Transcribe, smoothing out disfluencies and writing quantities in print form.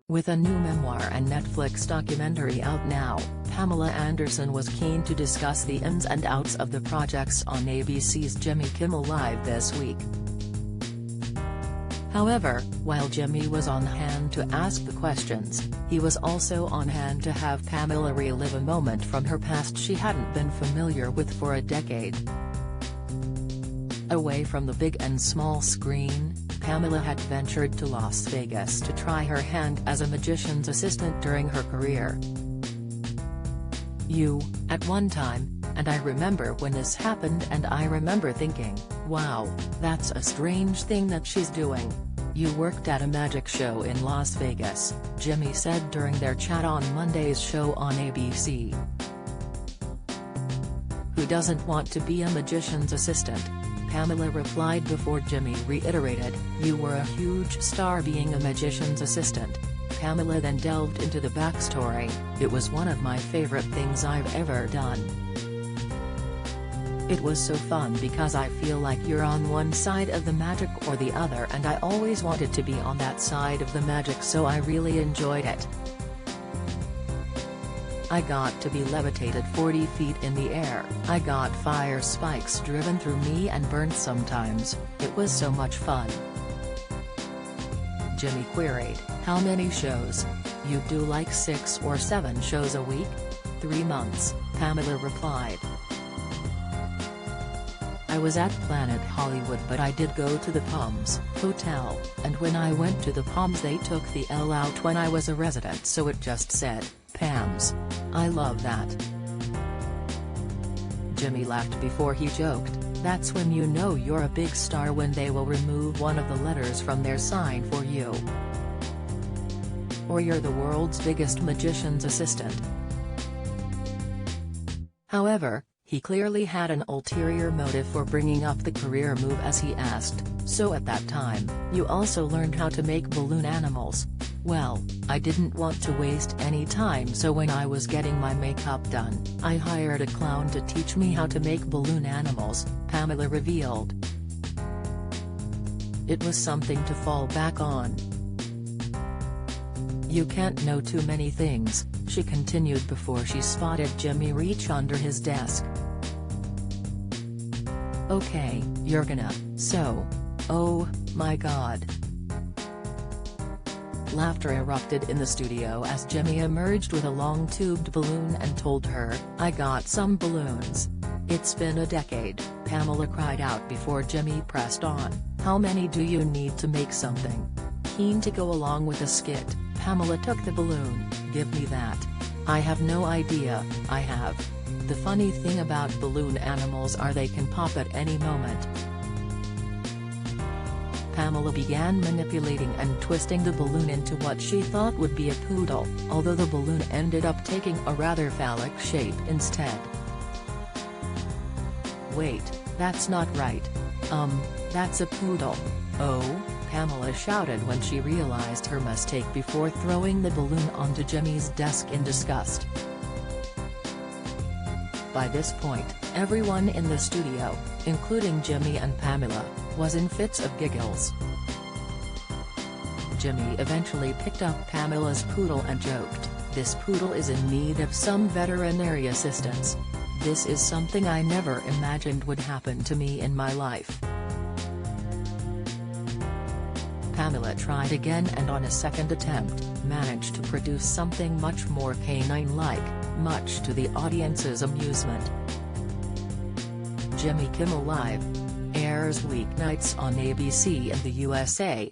With a new memoir and Netflix documentary out now, Pamela Anderson was keen to discuss the ins and outs of the projects on ABC's Jimmy Kimmel Live this week. However, while Jimmy was on hand to ask the questions, he was also on hand to have Pamela relive a moment from her past she hadn't been familiar with for a decade. Away from the big and small screen, Pamela had ventured to Las Vegas to try her hand as a magician's assistant during her career. At one time, and I remember when this happened and I remember thinking, wow, that's a strange thing that she's doing. You worked at a magic show in Las Vegas, Jimmy said during their chat on Monday's show on ABC. Who doesn't want to be a magician's assistant? Pamela replied before Jimmy reiterated, "You were a huge star being a magician's assistant." Pamela then delved into the backstory. "It was one of my favorite things I've ever done. It was so fun because I feel like you're on one side of the magic or the other, and I always wanted to be on that side of the magic, so I really enjoyed it. I got to be levitated 40 feet in the air, I got fire spikes driven through me and burned sometimes, it was so much fun." Jimmy queried, "How many shows? You do like 6 or 7 shows a week?" 3 months, Pamela replied. "I was at Planet Hollywood, but I did go to the Palms Hotel, and when I went to the Palms they took the L out when I was a resident, so it just said, Pams. I love that." Jimmy laughed before he joked, "That's when you know you're a big star, when they will remove one of the letters from their sign for you. Or you're the world's biggest magician's assistant." However, he clearly had an ulterior motive for bringing up the career move as he asked, "So at that time, you also learned how to make balloon animals?" "Well, I didn't want to waste any time, so when I was getting my makeup done, I hired a clown to teach me how to make balloon animals," Pamela revealed. "It was something to fall back on. You can't know too many things," she continued before she spotted Jimmy reach under his desk. "Okay, you're gonna, so. Oh, my God." Laughter erupted in the studio as Jimmy emerged with a long-tubed balloon and told her, "I got some balloons." "It's been a decade," Pamela cried out before Jimmy pressed on, "How many do you need to make something?" Keen to go along with the skit, Pamela took the balloon. "Give me that. I have no idea, I have. The funny thing about balloon animals are they can pop at any moment." Pamela began manipulating and twisting the balloon into what she thought would be a poodle, although the balloon ended up taking a rather phallic shape instead. "Wait, that's not right. That's a poodle." "Oh," Pamela shouted when she realized her mistake before throwing the balloon onto Jimmy's desk in disgust. By this point, everyone in the studio, including Jimmy and Pamela, was in fits of giggles. Jimmy eventually picked up Pamela's poodle and joked, "This poodle is in need of some veterinary assistance. This is something I never imagined would happen to me in my life." Pamela tried again and on a second attempt, managed to produce something much more canine-like, much to the audience's amusement. Jimmy Kimmel Live airs weeknights on ABC in the USA,